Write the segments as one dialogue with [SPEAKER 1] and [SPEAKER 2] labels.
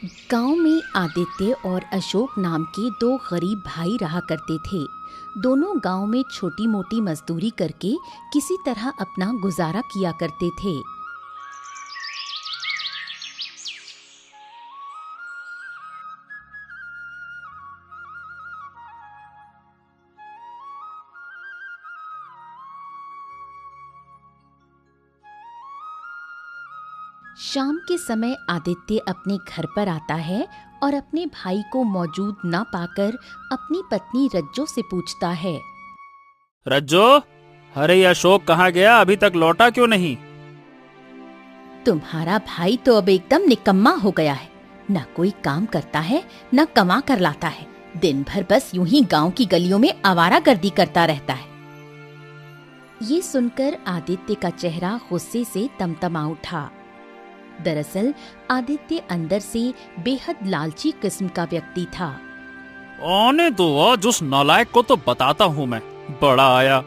[SPEAKER 1] गांव में आदित्य और अशोक नाम के दो गरीब भाई रहा करते थे। दोनों गांव में छोटी मोटी मजदूरी करके किसी तरह अपना गुजारा किया करते थे। शाम के समय आदित्य अपने घर पर आता है और अपने भाई को मौजूद न पाकर अपनी पत्नी रज्जो से पूछता है।
[SPEAKER 2] रज्जो, अरे ये अशोक कहाँ गया? अभी तक लौटा क्यों नहीं?
[SPEAKER 1] तुम्हारा भाई तो अब एकदम निकम्मा हो गया है। न कोई काम करता है, न कमा कर लाता है। दिन भर बस यूं ही गांव की गलियों में आवारागर्दी करता रहता है। ये सुनकर आदित्य का चेहरा गुस्से से तमतमा उठा। दरअसल आदित्य अंदर से बेहद लालची किस्म का व्यक्ति था।
[SPEAKER 2] आने दो, आज उस नालायक को तो बताता हूँ मैं। बड़ा आया।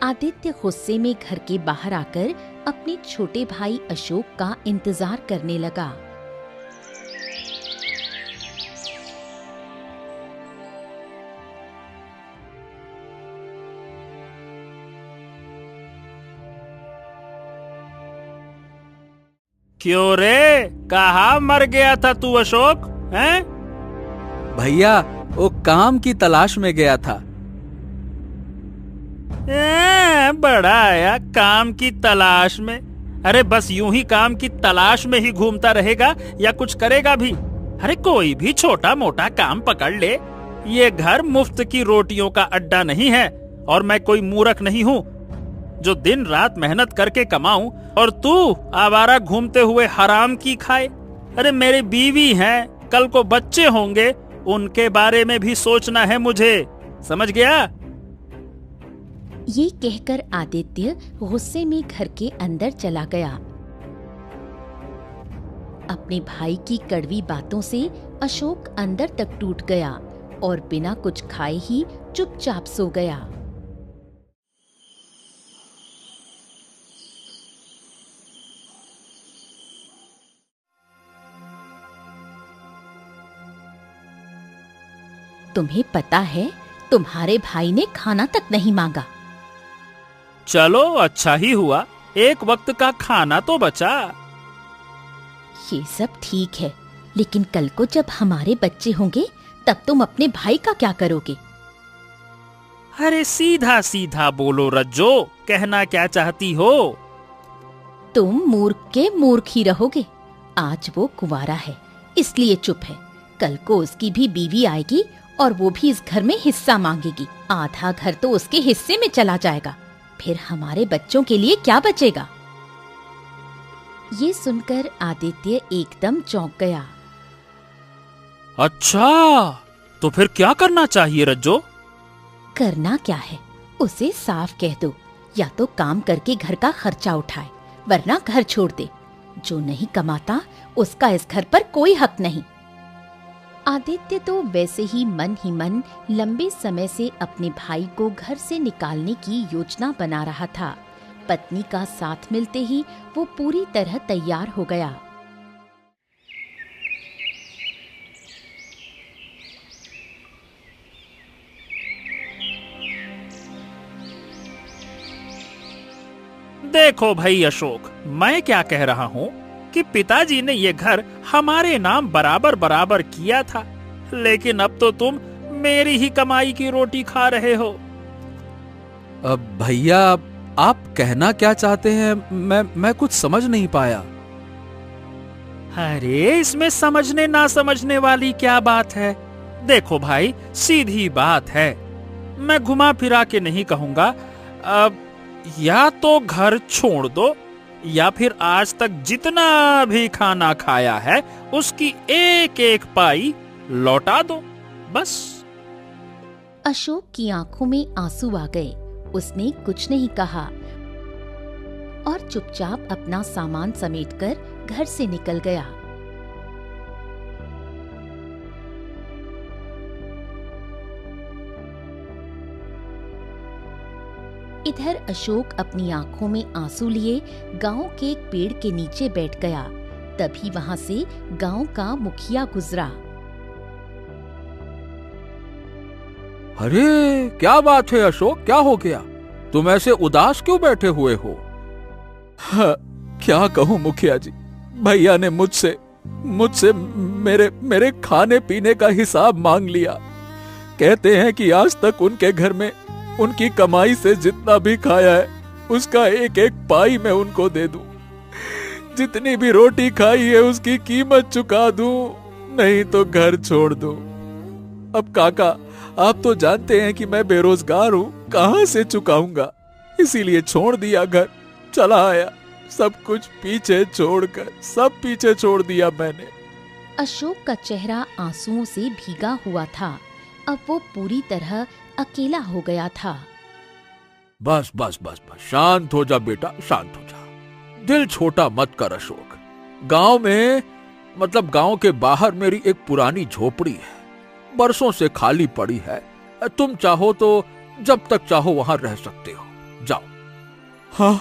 [SPEAKER 1] आदित्य गुस्से में घर के बाहर आकर अपने छोटे भाई अशोक का इंतजार करने लगा।
[SPEAKER 2] क्यों रे, कहाँ मर गया था तू अशोक? हैं?
[SPEAKER 3] भैया, वो काम की तलाश में गया था।
[SPEAKER 2] बड़ा आया काम की तलाश में। अरे बस यूं ही काम की तलाश में ही घूमता रहेगा या कुछ करेगा भी? अरे कोई भी छोटा मोटा काम पकड़ ले। ये घर मुफ्त की रोटियों का अड्डा नहीं है और मैं कोई मूर्ख नहीं हूँ जो दिन रात मेहनत करके कमाऊं और तू आवारा घूमते हुए हराम की खाए। अरे मेरी बीवी है, कल को बच्चे होंगे, उनके बारे में भी सोचना है मुझे। समझ गया?
[SPEAKER 1] ये कहकर आदित्य गुस्से में घर के अंदर चला गया। अपने भाई की कड़वी बातों से अशोक अंदर तक टूट गया और बिना कुछ खाए ही चुपचाप सो गया। तुम्हें पता है, तुम्हारे भाई ने खाना तक नहीं मांगा।
[SPEAKER 2] चलो अच्छा ही हुआ, एक वक्त का खाना तो बचा।
[SPEAKER 1] ये सब ठीक है, लेकिन कल को जब हमारे बच्चे होंगे तब तुम अपने भाई का क्या करोगे?
[SPEAKER 2] अरे सीधा सीधा बोलो रज्जो, कहना क्या चाहती हो?
[SPEAKER 1] तुम मूर्ख के मूर्ख ही रहोगे। आज वो कुंवारा है इसलिए चुप है। कल को उसकी भी बीवी आएगी और वो भी इस घर में हिस्सा मांगेगी। आधा घर तो उसके हिस्से में चला जाएगा। फिर हमारे बच्चों के लिए क्या बचेगा? ये सुनकर आदित्य एकदम चौंक गया।
[SPEAKER 2] अच्छा, तो फिर क्या करना चाहिए रज्जो?
[SPEAKER 1] करना क्या है, उसे साफ कह दो या तो काम करके घर का खर्चा उठाए, वरना घर छोड़ दे। जो नहीं कमाता उसका इस घर पर कोई हक नहीं। आदित्य तो वैसे ही मन लंबे समय से अपने भाई को घर से निकालने की योजना बना रहा था। पत्नी का साथ मिलते ही वो पूरी तरह तैयार हो गया।
[SPEAKER 2] देखो भाई अशोक, मैं क्या कह रहा हूँ कि पिताजी ने ये घर हमारे नाम बराबर बराबर किया था, लेकिन अब तो तुम मेरी ही कमाई की रोटी खा रहे हो।
[SPEAKER 3] अब भैया, आप कहना क्या चाहते हैं? मैं कुछ समझ नहीं पाया।
[SPEAKER 2] अरे इसमें समझने ना समझने वाली क्या बात है? देखो भाई, सीधी बात है। मैं घुमा फिरा के नहीं कहूंगा। अब या तो घर छोड़ दो या फिर आज तक जितना भी खाना खाया है उसकी एक एक पाई लौटा दो, बस।
[SPEAKER 1] अशोक की आंखों में आंसू आ गए। उसने कुछ नहीं कहा और चुपचाप अपना सामान समेटकर घर से निकल गया। इधर अशोक अपनी आंखों में आंसू लिए गांव के एक पेड़ के नीचे बैठ गया। तभी वहां से गांव का मुखिया गुजरा।
[SPEAKER 3] अरे क्या बात है अशोक, क्या हो गया? तुम ऐसे उदास क्यों बैठे हुए हो? हाँ, क्या कहूं मुखिया जी, भैया ने मुझसे मेरे खाने पीने का हिसाब मांग लिया। कहते हैं कि आज तक उनके घर में उनकी कमाई से जितना भी खाया है उसका एक एक पाई मैं उनको दे दूं। जितनी भी रोटी खाई है उसकी कीमत चुका दूं, नहीं तो घर छोड़ दूं। अब काका, आप तो जानते हैं कि मैं बेरोजगार हूं, कहां से चुकाऊंगा, इसीलिए छोड़ दिया घर, चला आया। सब कुछ पीछे छोड़कर, सब पीछे छोड़ दिया मैंने।
[SPEAKER 1] अशोक का चेहरा आंसुओं से भीगा हुआ था। अब वो पूरी तरह अकेला हो गया था।
[SPEAKER 3] बस बस बस बस, शांत हो जा बेटा, शांत हो जा। दिल छोटा मत कर अशोक। गांव के बाहर मेरी एक पुरानी झोपड़ी है, बरसों से खाली पड़ी है। तुम चाहो तो जब तक चाहो वहां रह सकते हो, जाओ। हाँ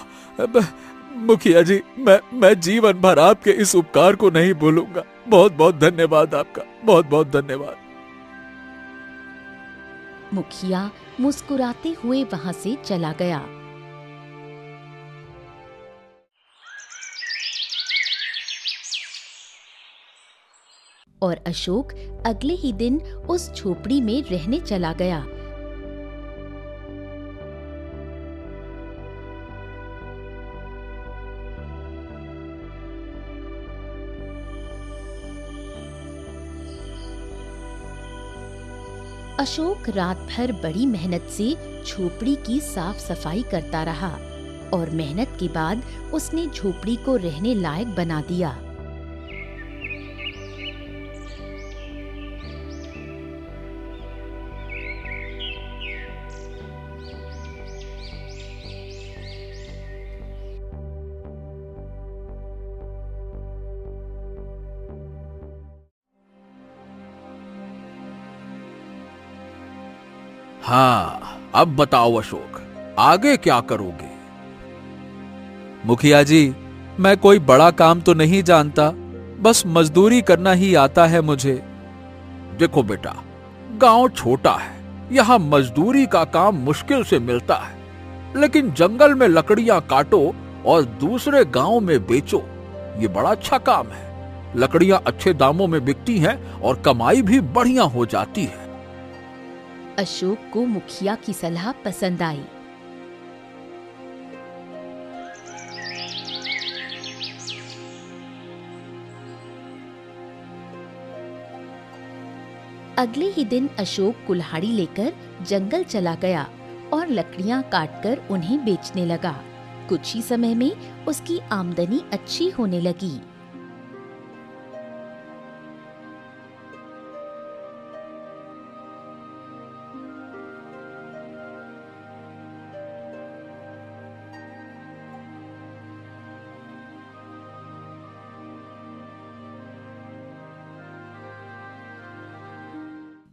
[SPEAKER 3] मुखिया जी, मैं जीवन भर आपके इस उपकार को नहीं भूलूंगा। बहुत बहुत धन्यवाद आपका, बहुत बहुत धन्यवाद।
[SPEAKER 1] मुखिया मुस्कुराते हुए वहां से चला गया। और अशोक अगले ही दिन उस झोपड़ी में रहने चला गया। अशोक रात भर बड़ी मेहनत से झोपड़ी की साफ सफाई करता रहा और मेहनत के बाद उसने झोपड़ी को रहने लायक बना दिया।
[SPEAKER 3] हाँ, अब बताओ अशोक, आगे क्या करोगे? मुखिया जी, मैं कोई बड़ा काम तो नहीं जानता, बस मजदूरी करना ही आता है मुझे। देखो बेटा, गांव छोटा है, यहाँ मजदूरी का काम मुश्किल से मिलता है, लेकिन जंगल में लकड़ियां काटो और दूसरे गांव में बेचो, ये बड़ा अच्छा काम है। लकड़ियां अच्छे दामों में बिकती हैं और कमाई भी बढ़िया हो जाती है।
[SPEAKER 1] अशोक को मुखिया की सलाह पसंद आई। अगले ही दिन अशोक कुल्हाड़ी लेकर जंगल चला गया और लकड़ियां काटकर उन्हें बेचने लगा। कुछ ही समय में उसकी आमदनी अच्छी होने लगी।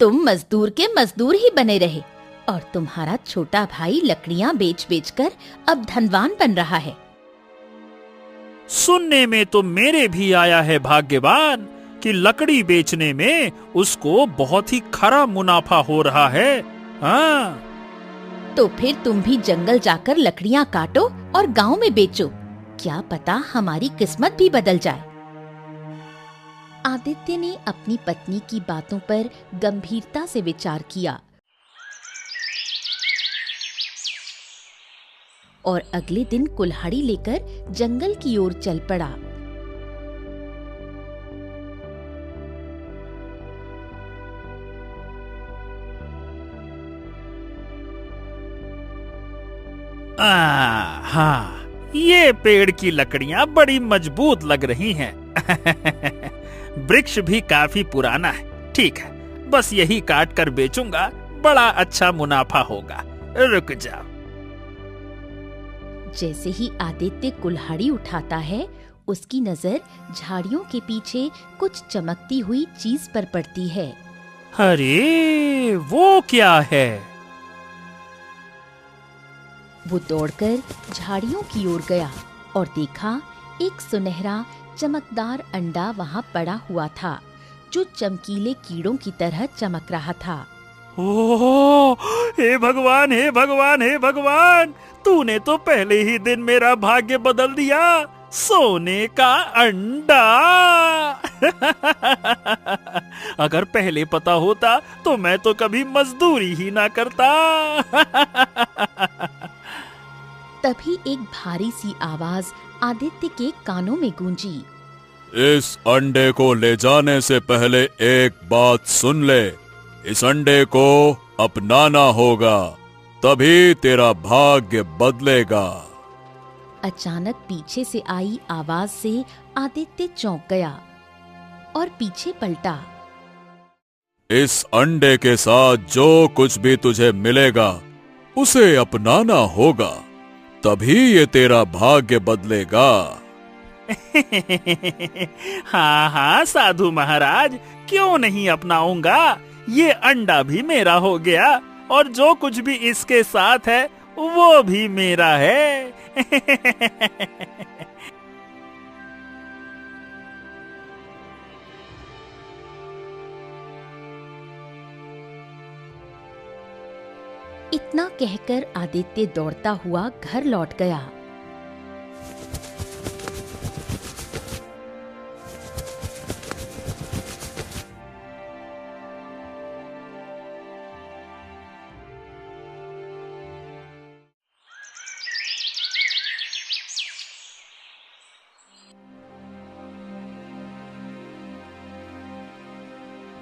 [SPEAKER 1] तुम मजदूर के मजदूर ही बने रहे और तुम्हारा छोटा भाई लकड़ियां बेच बेचकर अब धनवान बन रहा है।
[SPEAKER 2] सुनने में तो मेरे भी आया है भाग्यवान कि लकड़ी बेचने में उसको बहुत ही खरा मुनाफा हो रहा है। हाँ,
[SPEAKER 1] तो फिर तुम भी जंगल जाकर लकड़ियां काटो और गांव में बेचो, क्या पता हमारी किस्मत भी बदल जाए। आदित्य ने अपनी पत्नी की बातों पर गंभीरता से विचार किया और अगले दिन कुल्हाड़ी लेकर जंगल की ओर चल पड़ा।
[SPEAKER 2] हाँ, ये पेड़ की लकड़ियां बड़ी मजबूत लग रही हैं। वृक्ष भी काफी पुराना है। ठीक है, बस यही काट कर बेचूंगा, बड़ा अच्छा मुनाफा होगा। रुक जाओ।
[SPEAKER 1] जैसे ही आदित्य कुल्हाड़ी उठाता है, उसकी नजर झाड़ियों के पीछे कुछ चमकती हुई चीज पर पड़ती है।
[SPEAKER 2] अरे, वो क्या है?
[SPEAKER 1] वो दौड़कर झाड़ियों की ओर गया और देखा एक सुनहरा चमकदार अंडा वहाँ पड़ा हुआ था जो चमकीले कीड़ों की तरह चमक रहा था।
[SPEAKER 2] ओह, हे भगवान, हे भगवान, हे भगवान, तूने तो पहले ही दिन मेरा भाग्य बदल दिया। सोने का अंडा। अगर पहले पता होता तो मैं तो कभी मजदूरी ही ना करता।
[SPEAKER 1] तभी एक भारी सी आवाज आदित्य के कानों में गूंजी।
[SPEAKER 3] इस अंडे को ले जाने से पहले एक बात सुन ले। इस अंडे को अपनाना होगा, तभी तेरा भाग्य बदलेगा।
[SPEAKER 1] अचानक पीछे से आई आवाज से आदित्य चौंक गया और पीछे पलटा।
[SPEAKER 3] इस अंडे के साथ जो कुछ भी तुझे मिलेगा उसे अपनाना होगा, तभी ये तेरा भाग्य बदलेगा।
[SPEAKER 2] हाँ हाँ साधु महाराज, क्यों नहीं अपनाऊंगा। ये अंडा भी मेरा हो गया और जो कुछ भी इसके साथ है वो भी मेरा है।
[SPEAKER 1] इतना कहकर आदित्य दौड़ता हुआ घर लौट गया।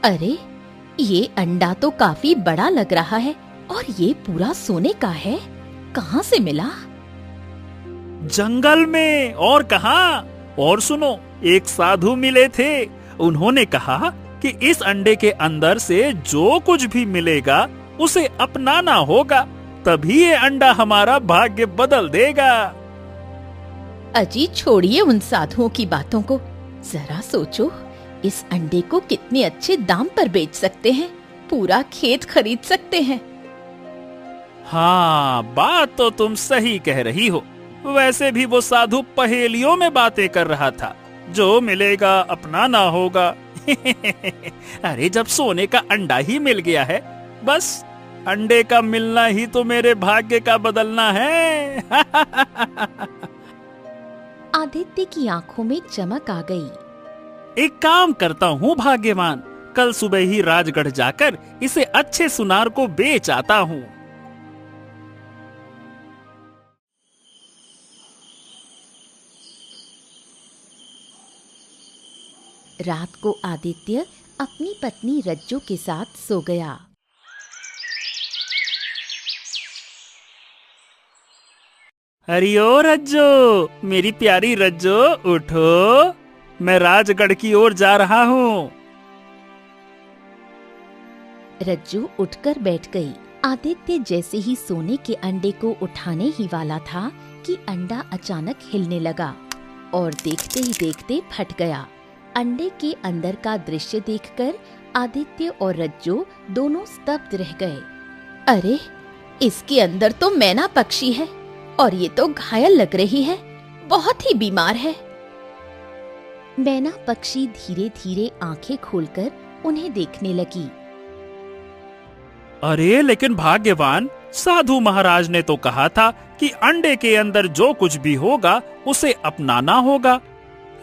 [SPEAKER 1] अरे, ये अंडा तो काफी बड़ा लग रहा है और ये पूरा सोने का है। कहाँ से मिला?
[SPEAKER 2] जंगल में, और कहाँ। और सुनो, एक साधु मिले थे। उन्होंने कहा कि इस अंडे के अंदर से जो कुछ भी मिलेगा उसे अपनाना होगा, तभी ये अंडा हमारा भाग्य बदल देगा।
[SPEAKER 1] अजी, छोड़िए उन साधुओं की बातों को। जरा सोचो, इस अंडे को कितने अच्छे दाम पर बेच सकते हैं। पूरा खेत खरीद सकते हैं।
[SPEAKER 2] हाँ, बात तो तुम सही कह रही हो। वैसे भी वो साधु पहेलियों में बातें कर रहा था। जो मिलेगा अपनाना होगा। अरे, जब सोने का अंडा ही मिल गया है, बस अंडे का मिलना ही तो मेरे भाग्य का बदलना है।
[SPEAKER 1] आदित्य की आंखों में चमक आ गई।
[SPEAKER 2] एक काम करता हूँ भाग्यवान, कल सुबह ही राजगढ़ जाकर इसे अच्छे सुनार को बेच आता हूँ।
[SPEAKER 1] रात को आदित्य अपनी पत्नी रज्जो के साथ सो गया।
[SPEAKER 2] अरे ओ रज्जो, मेरी प्यारी रज्जो, उठो, मैं राजगढ़ की ओर जा रहा हूँ।
[SPEAKER 1] रज्जू उठकर बैठ गई। आदित्य जैसे ही सोने के अंडे को उठाने ही वाला था कि अंडा अचानक हिलने लगा और देखते ही देखते फट गया। अंडे के अंदर का दृश्य देखकर आदित्य और रज्जो दोनों स्तब्ध रह गए। अरे, इसके अंदर तो मैना पक्षी है और ये तो घायल लग रही है, बहुत ही बीमार है। मैना पक्षी धीरे धीरे आंखें खोलकर उन्हें देखने लगी।
[SPEAKER 2] अरे लेकिन भाग्यवान, साधु महाराज ने तो कहा था कि अंडे के अंदर जो कुछ भी होगा उसे अपनाना होगा,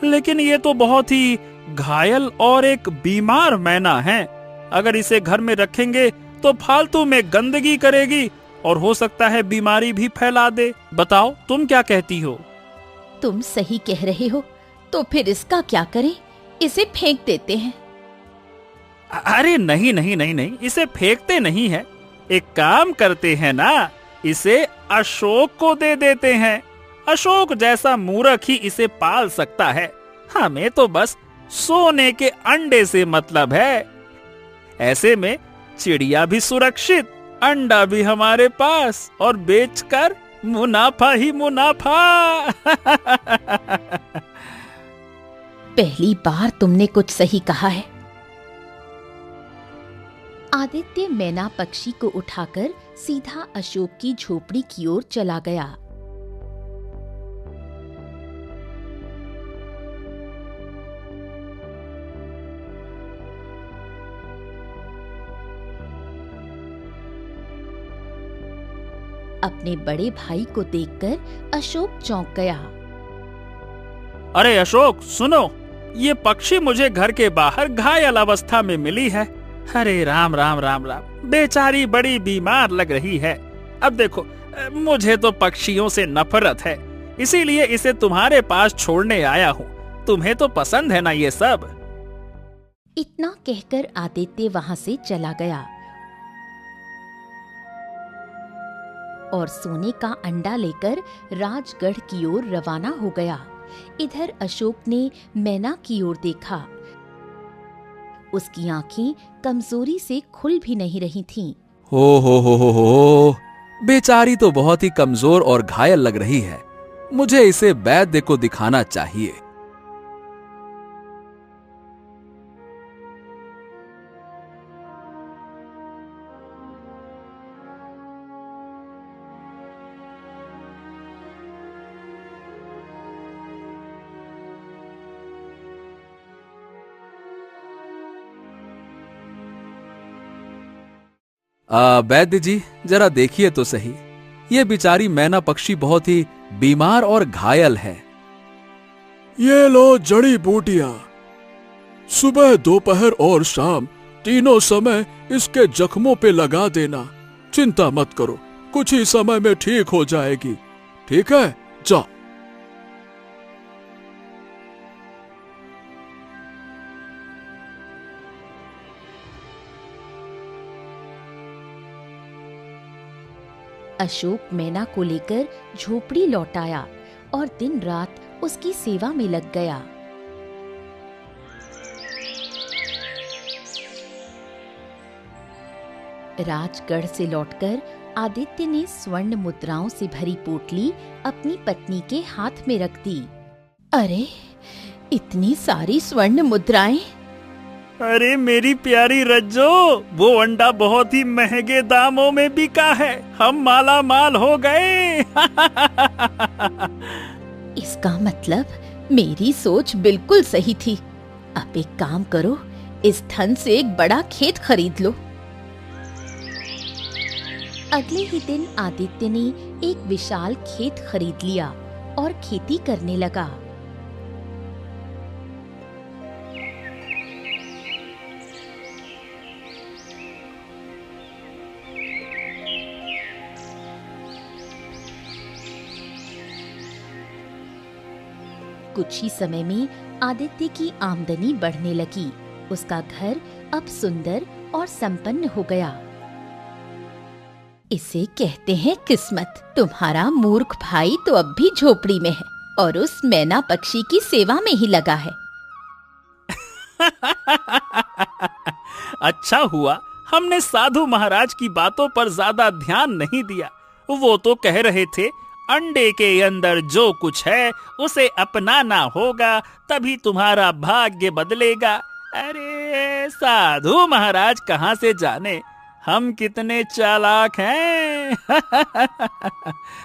[SPEAKER 2] लेकिन ये तो बहुत ही घायल और एक बीमार मैना है। अगर इसे घर में रखेंगे तो फालतू में गंदगी करेगी और हो सकता है बीमारी भी फैला दे। बताओ, तुम क्या कहती हो?
[SPEAKER 1] तुम सही कह रहे हो, तो फिर इसका क्या करें? इसे फेंक देते हैं।
[SPEAKER 2] अरे नहीं नहीं नहीं नहीं, इसे फेंकते नहीं है। एक काम करते हैं ना, इसे अशोक को दे देते हैं। अशोक जैसा मूर्ख ही इसे पाल सकता है। हमें तो बस सोने के अंडे से मतलब है। ऐसे में चिड़िया भी सुरक्षित, अंडा भी हमारे पास और बेचकर मुनाफा ही मुनाफा।
[SPEAKER 1] पहली बार तुमने कुछ सही कहा है। आदित्य मैना पक्षी को उठाकर सीधा अशोक की झोपड़ी की ओर चला गया। अपने बड़े भाई को देखकर अशोक चौंक गया।
[SPEAKER 2] अरे अशोक सुनो, ये पक्षी मुझे घर के बाहर घायल अवस्था में मिली है। अरे राम राम राम राम, बेचारी बड़ी बीमार लग रही है। अब देखो, मुझे तो पक्षियों से नफरत है, इसीलिए इसे तुम्हारे पास छोड़ने आया हूँ। तुम्हें तो पसंद है ना ये सब।
[SPEAKER 1] इतना कहकर आदित्य वहां से चला गया और सोने का अंडा लेकर राजगढ़ की ओर रवाना हो गया। इधर अशोक ने मैना की ओर देखा। उसकी आंखें कमजोरी से खुल भी नहीं रही थीं।
[SPEAKER 3] हो, बेचारी तो बहुत ही कमजोर और घायल लग रही है। मुझे इसे वैद्य को दिखाना चाहिए। वैद्य जी, जरा देखिए तो सही, ये बेचारी मैना पक्षी बहुत ही बीमार और घायल है।
[SPEAKER 4] ये लो जड़ी बूटियां, सुबह दोपहर और शाम तीनों समय इसके जख्मों पे लगा देना। चिंता मत करो, कुछ ही समय में ठीक हो जाएगी। ठीक है, जाओ।
[SPEAKER 1] अशोक मैना को लेकर झोपड़ी लौट आया और दिन रात उसकी सेवा में लग गया। राजगढ़ से लौटकर आदित्य ने स्वर्ण मुद्राओं से भरी पोटली अपनी पत्नी के हाथ में रख दी। अरे, इतनी सारी स्वर्ण मुद्राएं!
[SPEAKER 2] अरे मेरी प्यारी रज्जो, वो अंडा बहुत ही महंगे दामों में बिका है। हम माला माल हो गए।
[SPEAKER 1] इसका मतलब मेरी सोच बिल्कुल सही थी। अब एक काम करो, इस धन से एक बड़ा खेत खरीद लो। अगले ही दिन आदित्य ने एक विशाल खेत खरीद लिया और खेती करने लगा। कुछ ही समय में आदित्य की आमदनी बढ़ने लगी। उसका घर अब सुंदर और संपन्न हो गया। इसे कहते हैं किस्मत। तुम्हारा मूर्ख भाई तो अब भी झोपड़ी में है और उस मैना पक्षी की सेवा में ही लगा है।
[SPEAKER 2] अच्छा हुआ हमने साधु महाराज की बातों पर ज्यादा ध्यान नहीं दिया। वो तो कह रहे थे अंडे के अंदर जो कुछ है उसे अपनाना होगा, तभी तुम्हारा भाग्य बदलेगा। अरे साधु महाराज कहाँ से जाने हम कितने चालाक हैं।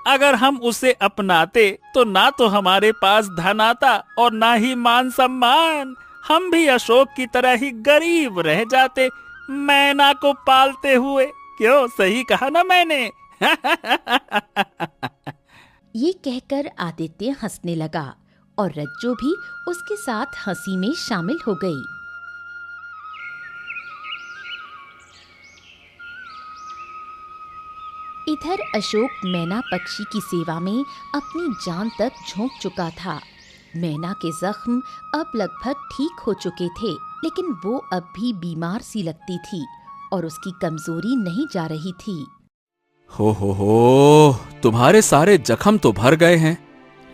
[SPEAKER 2] अगर हम उसे अपनाते तो ना तो हमारे पास धन आता और ना ही मान सम्मान। हम भी अशोक की तरह ही गरीब रह जाते, मैना को पालते हुए। क्यों, सही कहा ना मैंने?
[SPEAKER 1] ये कहकर आदित्य हंसने लगा और रज्जो भी उसके साथ हंसी में शामिल हो गई। इधर अशोक मैना पक्षी की सेवा में अपनी जान तक झोंक चुका था। मैना के जख्म अब लगभग ठीक हो चुके थे, लेकिन वो अब भी बीमार सी लगती थी और उसकी कमजोरी नहीं जा रही थी।
[SPEAKER 3] हो, तुम्हारे सारे जख्म तो भर गए हैं,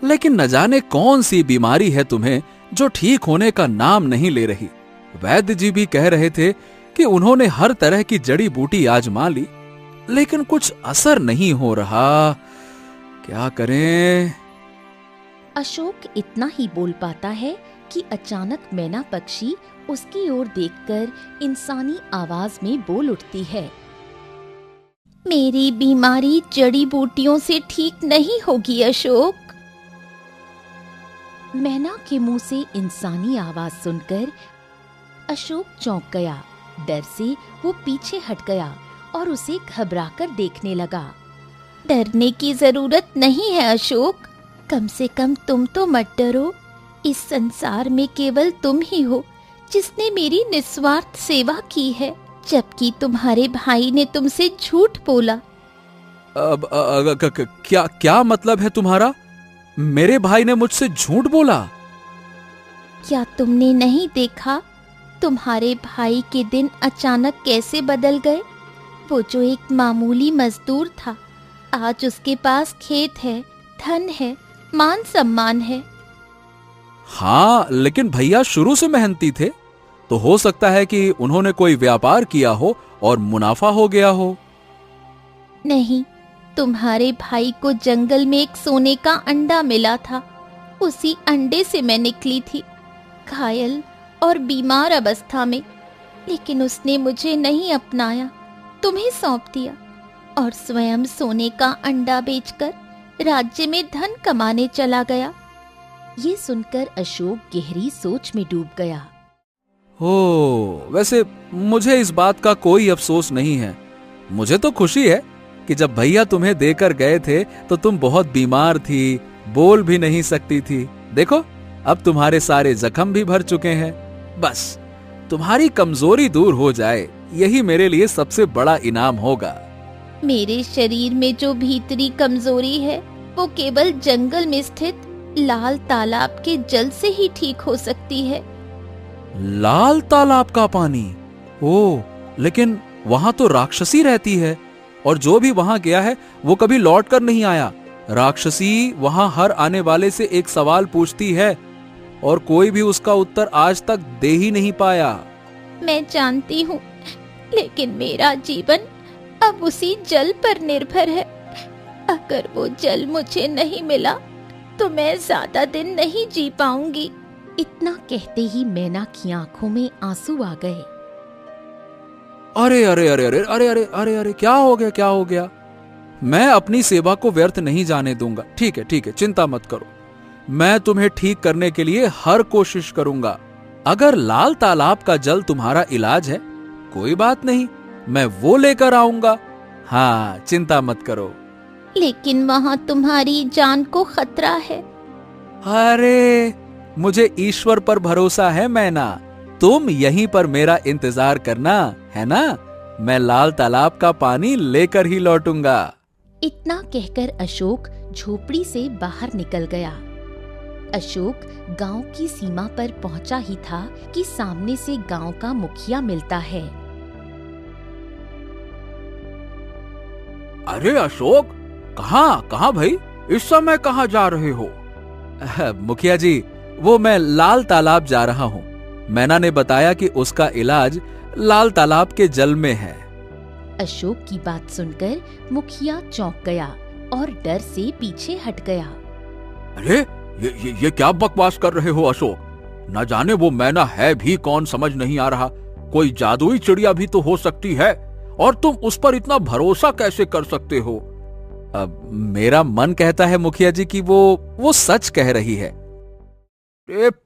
[SPEAKER 3] लेकिन न जाने कौन सी बीमारी है तुम्हें जो ठीक होने का नाम नहीं ले रही। वैद्य जी भी कह रहे थे कि उन्होंने हर तरह की जड़ी बूटी आजमा ली, लेकिन कुछ असर नहीं हो रहा। क्या करें?
[SPEAKER 1] अशोक इतना ही बोल पाता है कि अचानक मैना पक्षी उसकी ओर देखकर इंसानी आवाज में बोल उठती है, मेरी बीमारी जड़ी बूटियों से ठीक नहीं होगी अशोक। मैना के मुंह से इंसानी आवाज सुनकर अशोक चौंक गया। डर से वो पीछे हट गया और उसे घबराकर देखने लगा। डरने की जरूरत नहीं है अशोक, कम से कम तुम तो मत डरो। इस संसार में केवल तुम ही हो जिसने मेरी निस्वार्थ सेवा की है, जबकि तुम्हारे भाई ने तुमसे झूठ बोला।
[SPEAKER 3] अब क्या मतलब है तुम्हारा? मेरे भाई ने मुझसे झूठ बोला?
[SPEAKER 1] क्या तुमने नहीं देखा तुम्हारे भाई के दिन अचानक कैसे बदल गए? वो जो एक मामूली मजदूर था, आज उसके पास खेत है, धन है, मान सम्मान है।
[SPEAKER 3] हाँ, लेकिन भैया शुरू से मेहनती थे, तो हो सकता है कि उन्होंने कोई व्यापार किया हो और मुनाफा हो गया हो।
[SPEAKER 1] नहीं, तुम्हारे भाई को जंगल में एक सोने का अंडा मिला था। उसी अंडे से मैं निकली थी, घायल और बीमार अवस्था में, लेकिन उसने मुझे नहीं अपनाया, तुम्हें सौंप दिया और स्वयं सोने का अंडा बेचकर राज्य में धन कमाने चला गया। ये सुनकर अशोक गहरी सोच में डूब गया।
[SPEAKER 3] वैसे मुझे इस बात का कोई अफसोस नहीं है। मुझे तो खुशी है कि जब भैया तुम्हें देकर गए थे तो तुम बहुत बीमार थी, बोल भी नहीं सकती थी। देखो, अब तुम्हारे सारे जख्म भी भर चुके हैं। बस तुम्हारी कमजोरी दूर हो जाए, यही मेरे लिए सबसे बड़ा इनाम होगा।
[SPEAKER 1] मेरे शरीर में जो भीतरी कमजोरी है वो केवल जंगल में स्थित लाल तालाब के जल से ही ठीक हो सकती है।
[SPEAKER 3] लाल तालाब का पानी? ओह, लेकिन वहां तो राक्षसी रहती है और जो भी वहां गया है वो कभी लौट कर नहीं आया। राक्षसी वहां हर आने वाले से एक सवाल पूछती है और कोई भी उसका उत्तर आज तक दे ही नहीं पाया।
[SPEAKER 1] मैं जानती हूँ, लेकिन मेरा जीवन अब उसी जल पर निर्भर है। अगर वो जल मुझे नहीं मिला तो मैं ज्यादा दिन नहीं जी पाऊंगी। इतना कहते ही मैना की आंखों में आंसू आ गए।
[SPEAKER 3] अरे अरे अरे अरे अरे अरे अरे अरे, क्या हो गया, क्या हो गया? मैं अपनी सेवा को व्यर्थ नहीं जाने दूंगा। ठीक है, चिंता मत करो। मैं तुम्हें ठीक करने के लिए हर कोशिश करूंगा। अगर लाल तालाब का जल तुम्हारा इलाज है, कोई बात नहीं, मैं वो लेकर आऊंगा। हाँ, चिंता मत करो।
[SPEAKER 1] लेकिन वहाँ तुम्हारी जान को खतरा है।
[SPEAKER 3] अरे, मुझे ईश्वर पर भरोसा है मैना। तुम यहीं पर मेरा इंतजार करना, है ना? मैं लाल तालाब का पानी लेकर ही लौटूंगा।
[SPEAKER 1] इतना कहकर अशोक झोपड़ी से बाहर निकल गया। अशोक गांव की सीमा पर पहुंचा ही था कि सामने से गांव का मुखिया मिलता है।
[SPEAKER 4] अरे अशोक, कहाँ भाई? इस समय कहाँ जा रहे हो?
[SPEAKER 3] मुखिया जी, वो मैं लाल तालाब जा रहा हूँ। मैना ने बताया कि उसका इलाज लाल तालाब के जल में है।
[SPEAKER 1] अशोक की बात सुनकर मुखिया चौंक गया और डर से पीछे हट गया।
[SPEAKER 4] अरे ये क्या बकवास कर रहे हो अशोक? न जाने वो मैना है भी कौन, समझ नहीं आ रहा। कोई जादुई चिड़िया भी तो हो सकती है, और तुम उस पर इतना भरोसा कैसे कर सकते हो?
[SPEAKER 3] अब मेरा मन कहता है मुखिया जी कि वो सच कह रही है।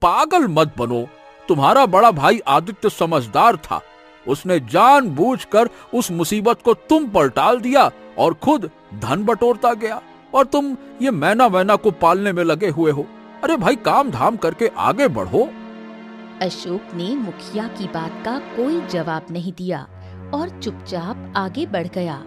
[SPEAKER 4] पागल मत बनो। तुम्हारा बड़ा भाई आदित्य समझदार था। उसने जानबूझकर उस मुसीबत को तुम पर टाल दिया और खुद धन बटोरता गया, और तुम ये मैना को पालने में लगे हुए हो। अरे भाई, काम धाम करके आगे बढ़ो।
[SPEAKER 1] अशोक ने मुखिया की बात का कोई जवाब नहीं दिया और चुपचाप आगे बढ़ गया।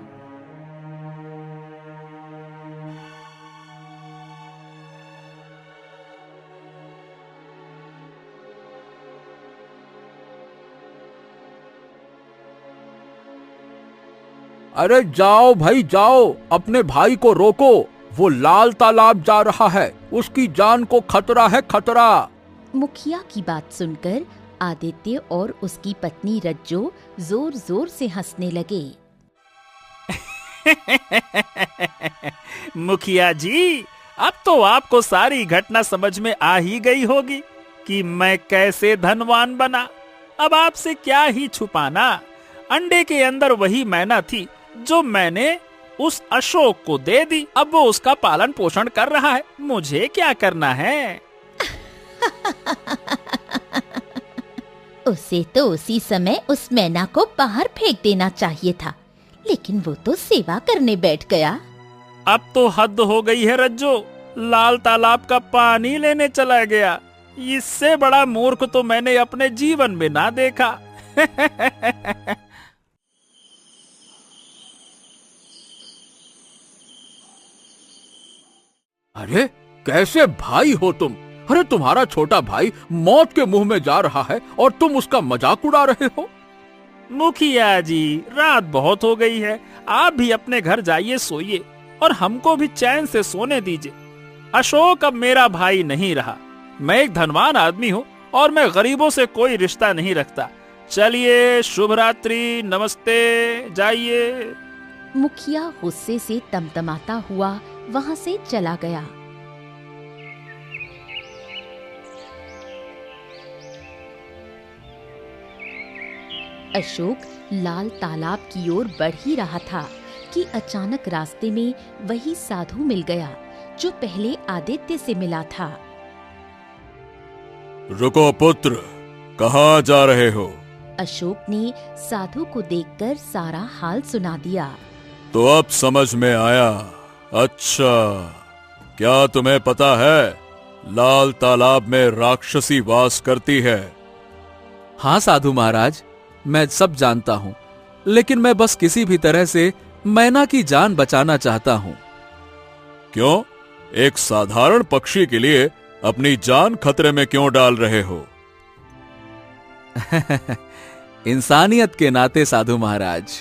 [SPEAKER 4] अरे जाओ भाई जाओ, अपने भाई को रोको। वो लाल तालाब जा रहा है, उसकी जान को खतरा है, खतरा।
[SPEAKER 1] मुखिया की बात सुनकर आदित्य और उसकी पत्नी रज्जो जोर जोर से हंसने लगे।
[SPEAKER 2] मुखिया जी, अब तो आपको सारी घटना समझ में आ ही गई होगी कि मैं कैसे धनवान बना। अब आपसे क्या ही छुपाना। अंडे के अंदर वही मैना थी जो मैंने उस अशोक को दे दी। अब वो उसका पालन पोषण कर रहा है, मुझे क्या करना है।
[SPEAKER 1] उसे तो उसी समय उस मैना को बाहर फेंक देना चाहिए था, लेकिन वो तो सेवा करने बैठ गया।
[SPEAKER 2] अब तो हद हो गई है रज्जो, लाल तालाब का पानी लेने चला गया। इससे बड़ा मूर्ख तो मैंने अपने जीवन में ना देखा।
[SPEAKER 4] अरे कैसे भाई हो तुम? अरे तुम्हारा छोटा भाई मौत के मुंह में जा रहा है और तुम उसका मजाक उड़ा रहे हो।
[SPEAKER 2] मुखिया जी, रात बहुत हो गई है, आप भी अपने घर जाइए, सोइए और हमको भी चैन से सोने दीजिए। अशोक अब मेरा भाई नहीं रहा। मैं एक धनवान आदमी हूँ और मैं गरीबों से कोई रिश्ता नहीं रखता। चलिए, शुभ रात्रि, नमस्ते, जाइए।
[SPEAKER 1] मुखिया गुस्से से तमतमाता हुआ वहां से चला गया। अशोक लाल तालाब की ओर बढ़ ही रहा था कि अचानक रास्ते में वही साधु मिल गया जो पहले आदित्य से मिला था।
[SPEAKER 4] रुको पुत्र, कहाँ जा रहे हो?
[SPEAKER 1] अशोक ने साधु को देखकर सारा हाल सुना दिया।
[SPEAKER 4] तो अब समझ में आया। अच्छा, क्या तुम्हें पता है लाल तालाब में राक्षसी वास करती है?
[SPEAKER 3] हाँ साधु महाराज, मैं सब जानता हूँ, लेकिन मैं बस किसी भी तरह से मैना की जान बचाना चाहता हूँ।
[SPEAKER 4] क्यों? एक साधारण पक्षी के लिए अपनी जान खतरे में क्यों डाल रहे हो?
[SPEAKER 3] इंसानियत के नाते साधु महाराज।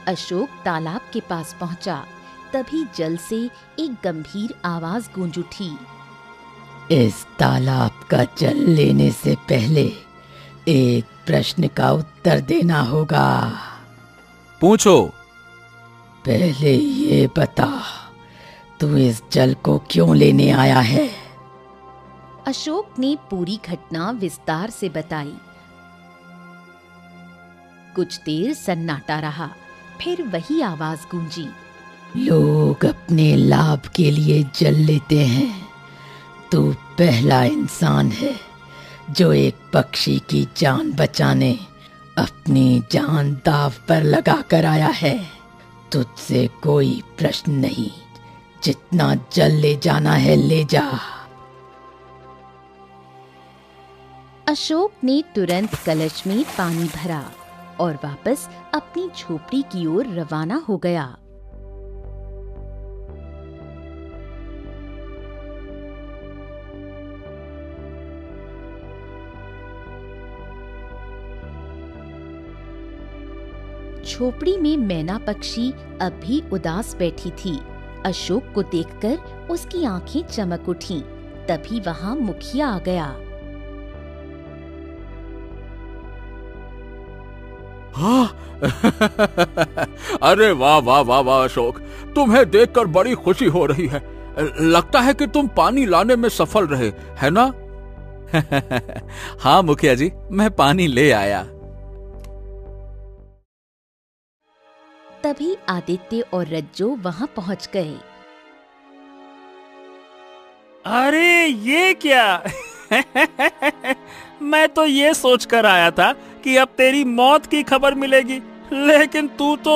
[SPEAKER 1] अशोक तालाब के पास पहुंचा, तभी जल से एक गंभीर आवाज गूंज उठी।
[SPEAKER 5] इस तालाब का जल लेने से पहले एक प्रश्न का उत्तर देना होगा।
[SPEAKER 3] पूछो।
[SPEAKER 5] पहले ये बता, तू इस जल को क्यों लेने आया है?
[SPEAKER 1] अशोक ने पूरी घटना विस्तार से बताई। कुछ देर सन्नाटा रहा, फिर वही आवाज गूंजी।
[SPEAKER 5] लोग अपने लाभ के लिए जल लेते हैं। तू पहला इंसान है जो एक पक्षी की जान बचाने अपनी जान दांव पर लगा कर आया है। तुझसे कोई प्रश्न नहीं, जितना जल ले जाना है ले जा।
[SPEAKER 1] अशोक ने तुरंत कलश में पानी भरा और वापस अपनी झोपड़ी की ओर रवाना हो गया। झोपड़ी में मैना पक्षी अब भी उदास बैठी थी। अशोक को देखकर उसकी आंखें चमक उठीं। तभी वहां मुखिया आ गया।
[SPEAKER 4] हाँ। अरे वाह वाह वाह वाह अशोक, तुम्हें देखकर बड़ी खुशी हो रही है। लगता है कि तुम पानी लाने में सफल रहे, है ना?
[SPEAKER 3] हाँ मुखिया जी, मैं पानी ले आया।
[SPEAKER 1] तभी आदित्य और रज्जो वहां पहुंच गए।
[SPEAKER 2] अरे ये क्या? मैं तो ये सोचकर आया था कि अब तेरी मौत की खबर मिलेगी, लेकिन तू तो।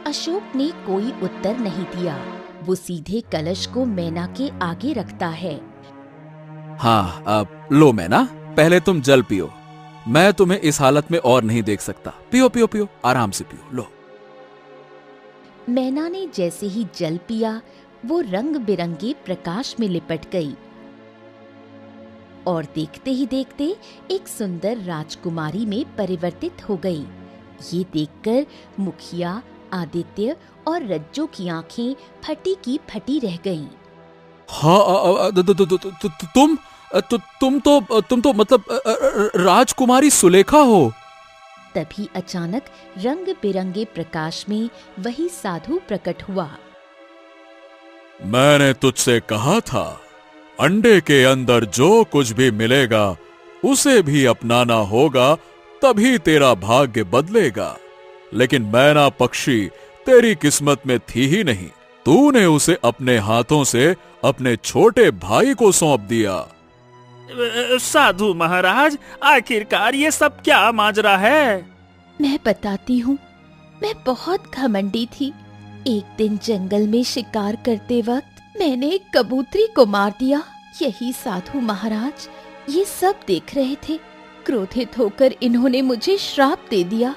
[SPEAKER 1] अशोक ने कोई उत्तर नहीं दिया। वो सीधे कलश को मैना के आगे रखता है।
[SPEAKER 3] हाँ, अब लो मैना, पहले तुम जल पियो। मैं तुम्हें इस हालत में और नहीं देख सकता। पियो पियो पियो, आराम से पियो, लो।
[SPEAKER 1] मैना ने जैसे ही जल पिया, वो रंग बिरंगे प्रकाश में लिपट गई और देखते ही देखते एक सुंदर राजकुमारी में परिवर्तित हो गई। ये देखकर मुखिया, आदित्य और रज्जो की आंखें फटी की फटी रह गईं।
[SPEAKER 3] हाँ, तुम तो मतलब राजकुमारी सुलेखा हो।
[SPEAKER 1] तभी अचानक रंग बिरंगे प्रकाश में वही साधु प्रकट हुआ।
[SPEAKER 4] मैंने तुझसे कहा था, अंडे के अंदर जो कुछ भी मिलेगा उसे भी अपनाना होगा, तभी तेरा भाग्य बदलेगा। लेकिन मैना पक्षी तेरी किस्मत में थी ही नहीं, तूने उसे अपने हाथों से अपने छोटे भाई को सौंप दिया।
[SPEAKER 2] साधु महाराज, आखिरकार ये सब क्या माजरा है?
[SPEAKER 1] मैं बताती हूँ। मैं बहुत घमंडी थी। एक दिन जंगल में शिकार करते वक्त मैंने एक कबूतरी को मार दिया। यही साधु महाराज ये सब देख रहे थे। क्रोधित होकर इन्होंने मुझे श्राप दे दिया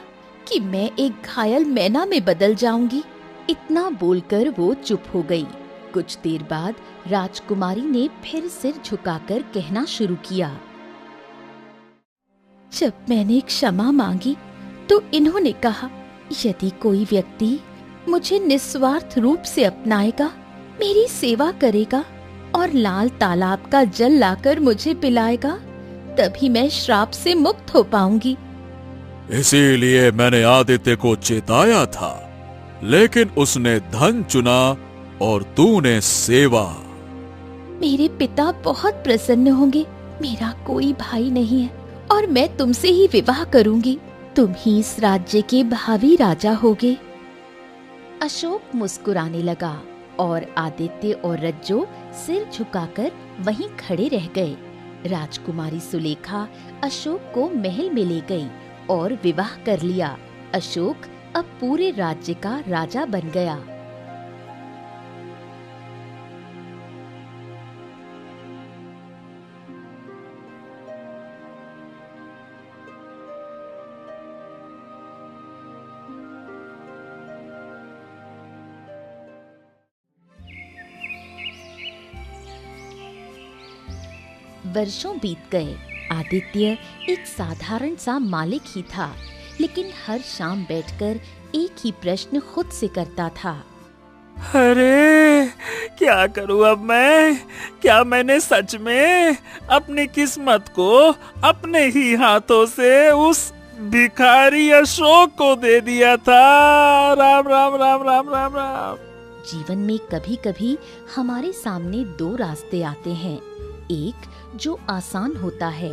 [SPEAKER 1] कि मैं एक घायल मैना में बदल जाऊंगी। इतना बोलकर वो चुप हो गई। कुछ देर बाद राजकुमारी ने फिर सिर झुकाकर कहना शुरू किया। जब मैंने क्षमा मांगी तो इन्होंने कहा, यदि कोई व्यक्ति मुझे निस्वार्थ रूप से अपनाएगा, मेरी सेवा करेगा और लाल तालाब का जल लाकर मुझे पिलाएगा, तभी मैं श्राप से मुक्त हो पाऊंगी।
[SPEAKER 4] इसीलिए मैंने आदित्य को चेताया था, लेकिन उसने धन चुना और तूने सेवा।
[SPEAKER 1] मेरे पिता बहुत प्रसन्न होंगे। मेरा कोई भाई नहीं है और मैं तुमसे ही विवाह करूंगी। तुम ही इस राज्य के भावी राजा होगे। अशोक मुस्कुराने लगा और आदित्य और रज्जो सिर झुकाकर वहीं खड़े रह गए। राजकुमारी सुलेखा अशोक को महल में ले गई और विवाह कर लिया। अशोक अब पूरे राज्य का राजा बन गया। वर्षों बीत गए। आदित्य एक साधारण सा मालिक ही था, लेकिन हर शाम बैठकर एक ही प्रश्न खुद से करता था।
[SPEAKER 2] अरे क्या करूं अब मैं? क्या मैंने सच में अपनी किस्मत को अपने ही हाथों से उस भिखारी अशोक को दे दिया था? राम राम राम राम राम राम।
[SPEAKER 1] जीवन में कभी कभी हमारे सामने दो रास्ते आते हैं, एक जो आसान होता है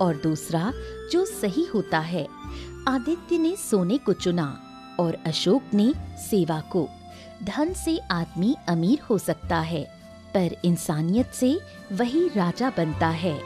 [SPEAKER 1] और दूसरा जो सही होता है। आदित्य ने सोने को चुना और अशोक ने सेवा को। धन से आदमी अमीर हो सकता है, पर इंसानियत से वही राजा बनता है।